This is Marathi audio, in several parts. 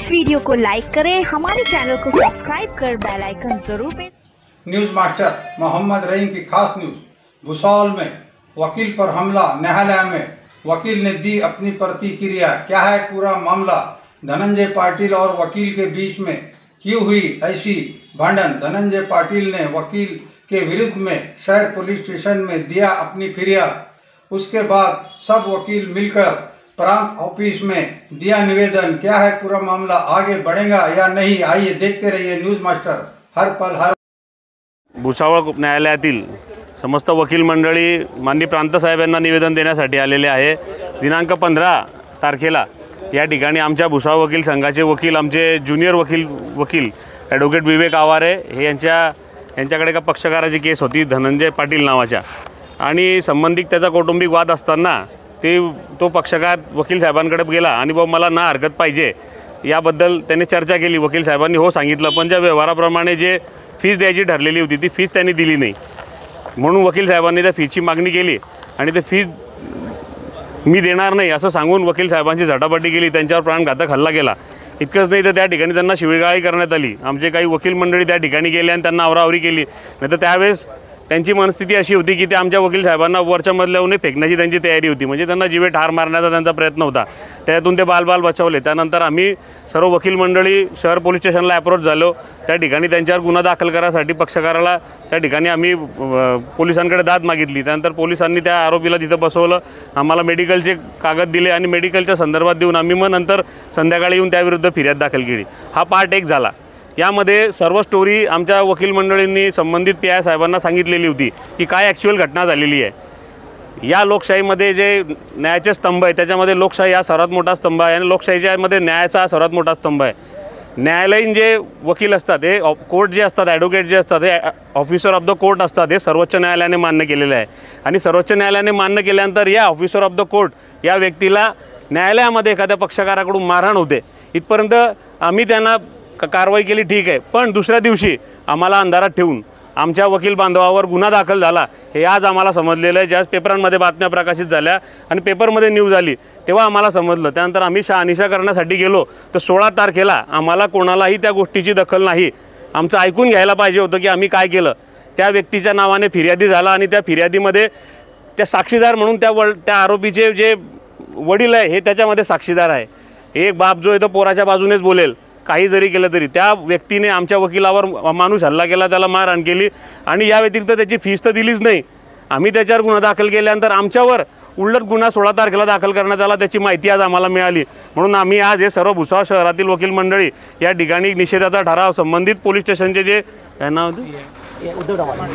इस वीडियो को लाइक करें, हमारे चैनल को सब्सक्राइब कर बेल आइकन जरूर press. News master Mohammad Rahim की खास न्यूज़। भुसावल में वकील पर हमला, न्यायालय में वकील ने दी अपनी प्रतिक्रिया। क्या है पूरा मामला? धनंजय पाटिल और वकील के बीच में क्यों हुई ऐसी भांडन? धनंजय पाटिल ने वकील के विरुद्ध में शहर पुलिस स्टेशन में दिया अपनी फिरियाद। उसके बाद सब वकील मिलकर प्रांत ऑफिस में दिया निवेदन। क्या है पूरा मामला? आगे बढ़ेगा या नहीं? आइए देखते रहिए न्यूज़ मास्टर, हर पल हर। भुसावळ न्यायालयातील समस्त वकील मंडळी माननीय प्रांत साहेब यांना निवेदन देण्यासाठी आलेले आहे। दिनांक 15 तारखेला या ठिकाणी आमच्या भुसावळ वकील संघाचे वकील, आमचे ज्युनियर वकील ॲडव्होकेट विवेक आवारे हे यांच्याकडे एका पक्षकाराची केस होती धनंजय पाटील नावाच्या, आणि संबंधित त्याचा कौटुंबिक वाद असताना तो पक्षकार वकील साहेबांकडे गेला आणि बाबा मला ना हरकत पाहिजे याबद्दल त्याने चर्चा केली। वकील साहेबांनी हो सांगितलं, पण ज्या व्यवहाराप्रमाणे जे फीस द्यायची ठरलेली होती ती फीस त्यांनी दिली नाही, म्हणून वकील साहेबांनी त्या फीची मागणी केली आणि ते फीस मी देणार नाही असं सांगून वकील साहेबांची झटापटी केली, त्यांच्यावर प्राणघातक हल्ला केला। इतकंच नाही तर त्या ठिकाणी त्यांना शिवीगाळी करण्यात आली। आमचे काही वकील मंडळी त्या ठिकाणी गेले आणि त्यांना आवराआवरी केली। नाही तर त्यावेळेस त्यांची मनस्थिती अशी होती की ते आमच्या वकील साहेबांना वरच्या मजल्यावरून फेकण्याची त्यांची तयारी होती, म्हणजे त्यांना जीवे ठार मारण्याचा त्यांचा प्रयत्न होता। त्यातून ते बाल बचावले। त्यानंतर आम्ही सर्व वकील मंडळी शहर पोलीस स्टेशनला अप्रोच झालो। त्या ठिकाणी त्यांच्यावर गुन्हा दाखल करण्यासाठी पक्षकाराला त्या ठिकाणी आम्ही पोलिसांकडे दाद मागितली। त्यानंतर पोलिसांनी त्या आरोपीला तिथं बसवलं, आम्हाला मेडिकलचे कागद दिले आणि मेडिकलच्या संदर्भात देऊन आम्ही मग नंतर संध्याकाळी येऊन त्याविरुद्ध फिर्याद दाखल केली। हा पार्ट 1 झाला। यामध्ये सर्व स्टोरी आमच्या वकील मंडळींनी संबंधित PI साहेबांना सांगितलेली होती की काय ॲक्च्युअल घटना झालेली आहे। या लोकशाहीमध्ये जे न्यायाचे स्तंभ आहे त्याच्यामध्ये लोकशाही हा सर्वात मोठा स्तंभ आहे आणि लोकशाहीच्यामध्ये न्यायाचा हा सर्वात मोठा स्तंभ आहे। न्यायालयीन जे वकील असतात, हे कोर्ट जे असतात, ॲडव्होकेट जे असतात, हे ऑफिसर ऑफ द कोर्ट असतात, हे सर्वोच्च न्यायालयाने मान्य केलेलं आहे। आणि सर्वोच्च न्यायालयाने मान्य केल्यानंतर या ऑफिसर ऑफ द कोर्ट या व्यक्तीला न्यायालयामध्ये एखाद्या पक्षकाराकडून मारहाण होते, इथपर्यंत आम्ही त्यांना कारवाई केली, ठीक आहे। पण दुसऱ्या दिवशी आम्हाला अंधारात ठेवून आमच्या वकील बांधवावर गुन्हा दाखल झाला, हे आज आम्हाला समजलेलं आहे। ज्या पेपरांमध्ये बातम्या प्रकाशित झाल्या आणि पेपरमध्ये न्यूज आली तेव्हा आम्हाला समजलं। त्यानंतर आम्ही शहानिशा करण्यासाठी गेलो तर 16 तारखेला आम्हाला कोणालाही त्या गोष्टीची दखल नाही। आमचं ऐकून घ्यायला पाहिजे होतं की आम्ही काय केलं। त्या व्यक्तीच्या नावाने फिर्यादी झाला आणि त्या फिर्यादीमध्ये त्या साक्षीदार म्हणून त्या आरोपीचे जे वडील आहे हे त्याच्यामध्ये साक्षीदार आहे। एक बाप जो आहे तो पोराच्या बाजूनेच बोलेल काही जरी केलं तरी। त्या व्यक्तीने आमच्या वकिलावर माणूस हल्ला केला, त्याला मारहाण केली आणि या व्यतिरिक्त त्याची फीस तर दिलीच नाही। आम्ही त्याच्यावर गुन्हा दाखल केल्यानंतर आमच्यावर उलट गुन्हा 16 तारखेला दाखल करण्यात आला, त्याची माहिती आज आम्हाला मिळाली। म्हणून आम्ही आज हे सर्व भुसावळ शहरातील वकील मंडळी या ठिकाणी निषेधाचा ठराव संबंधित पोलीस स्टेशनचे जे काय नाव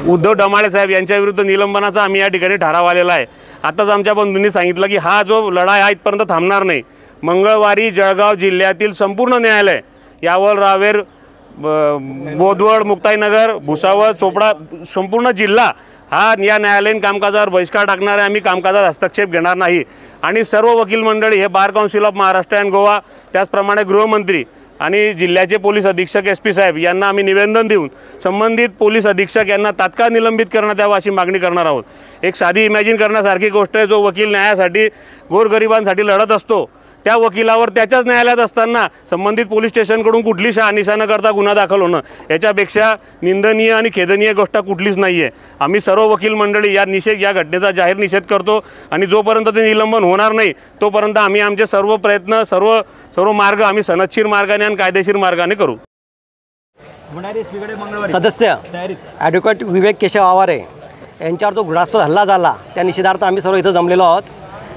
उद्धव डमाळे साहेब यांच्याविरुद्ध निलंबनाचा आम्ही या ठिकाणी ठराव आलेला आहे। आताच आमच्या बंधूंनी सांगितलं की हा जो लढा हा इथपर्यंत थांबणार नाही। मंगळवारी जळगाव जिल्ह्यातील संपूर्ण न्यायालय, यावल, रावेर, बोदवड, मुक्ताईनगर, भुसावळ, चोपडा संपूर्ण जिल्हा हा या न्यायालयीन कामकाजावर बहिष्कार टाकणार आहे। आम्ही कामकाजात हस्तक्षेप घेणार नाही आणि सर्व वकील मंडळी हे bar council of Maharashtra and Goa, त्याचप्रमाणे गृहमंत्री आणि जिल्ह्याचे पोलीस अधीक्षक SP साहेब यांना आम्ही निवेदन देऊन संबंधित पोलीस अधीक्षक यांना तात्काळ निलंबित करण्यात यावं अशी मागणी करणार आहोत। एक साधी इमॅजिन करण्यासारखी गोष्ट आहे, जो वकील न्यायासाठी गोरगरिबांसाठी लढत असतो त्या वकिलावर त्याच्याच न्यायालयात असताना संबंधित पोलीस स्टेशनकडून कुठली शहानिशा न करता गुन्हा दाखल होणं याच्यापेक्षा निंदनीय आणि खेदनीय गोष्ट कुठलीच नाही आहे। आम्ही सर्व वकील मंडळी या घटनेचा जाहीर निषेध करतो आणि जोपर्यंत ते निलंबन होणार नाही तोपर्यंत आम्ही आमचे सर्व प्रयत्न सर्व मार्ग आम्ही सनदशीर मार्गाने आणि कायदेशीर मार्गाने करू। सदस्य ॲडव्होकेट विवेक केशव आवारे यांच्यावर जो घृणास्पद हल्ला झाला त्या निषेधार्थ आम्ही सर्व इथं जमलेलो आहोत।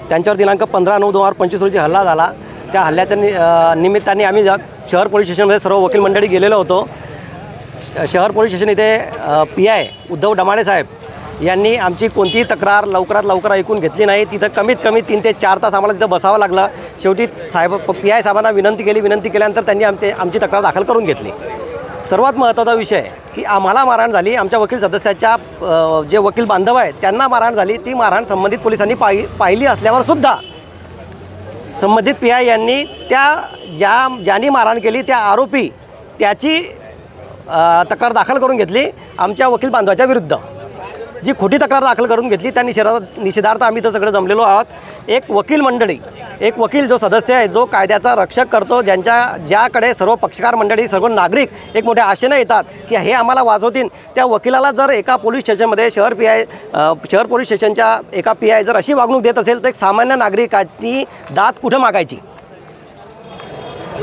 त्यांच्यावर दिनांक 15/9/2025 रोजी हल्ला झाला। त्या हल्ल्याच्या निमित्ताने आम्ही शहर पोलीस स्टेशनमध्ये सर्व वकील मंडळी गेलेलो होतो। शहर पोलीस स्टेशन इथे PI उद्धव डमाळे साहेब यांनी आमची कोणतीही तक्रार लवकरात लवकर ऐकून घेतली नाही। तिथं कमीत कमी 3 ते 4 तास आम्हाला तिथं बसावं लागलं। शेवटी PI साहेबांना विनंती केल्यानंतर त्यांनी आमची तक्रार दाखल करून घेतली। सर्वात महत्त्वाचा विषय की आम्हाला मारहाण झाली, आमच्या वकील सदस्याच्या जे वकील बांधव आहेत त्यांना मारहाण झाली। ती मारहाण संबंधित पोलिसांनी पाहिली असल्यावर सुद्धा संबंधित PI यांनी ज्यांनी मारहाण केली त्या आरोपी त्याची तक्रार दाखल करून घेतली आमच्या वकील बांधवाच्या विरुद्ध। जी खोटी तक्रार दाखल करून घेतली त्या निषेधार्थ आम्ही इथं सगळं जमलेलो आहोत। एक वकील मंडळी, एक वकील जो सदस्य आहे, जो कायद्याचा रक्षक करतो, ज्याकडे सर्व पक्षकार मंडळी, सर्व नागरिक एक मोठ्या आशेनं येतात की हे आम्हाला वाचवतील, त्या वकिलाला जर एका पोलीस स्टेशनमध्ये शहर पोलीस स्टेशनच्या एका PI जर अशी वागणूक देत असेल तर एक सामान्य नागरिकाची दाद कुठं मागायची?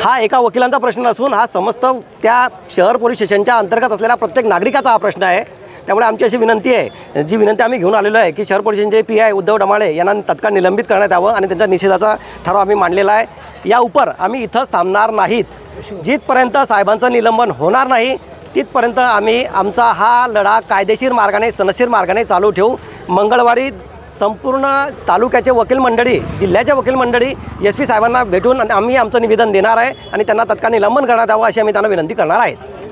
हा एका वकिलांचा प्रश्न नसून हा समस्त त्या शहर पोलीस स्टेशनच्या अंतर्गत असलेल्या प्रत्येक नागरिकाचा हा प्रश्न आहे। त्यामुळे आमची अशी विनंती आहे, जी विनंती आम्ही घेऊन आलेलो आहे की शहर पोलीस स्टेशनचे PI उद्धव डमाळे यांना तत्काळ निलंबित करण्यात यावं आणि त्यांचा निषेधाचा ठराव आम्ही मांडलेला आहे। या उपर आम्ही इथंच थांबणार नाहीत। जिथपर्यंत साहेबांचं निलंबन होणार नाही तिथपर्यंत आम्ही आमचा हा लढा कायदेशीर मार्गाने, सनदशीर मार्गाने चालू ठेवू। मंगळवारी संपूर्ण तालुक्याचे वकील मंडळी, जिल्ह्याच्या वकील मंडळी SP साहेबांना भेटून आम्ही आमचं निवेदन देणार आहे आणि त्यांना तत्काळ निलंबन करण्यात यावं अशी आम्ही त्यांना विनंती करणार आहेत।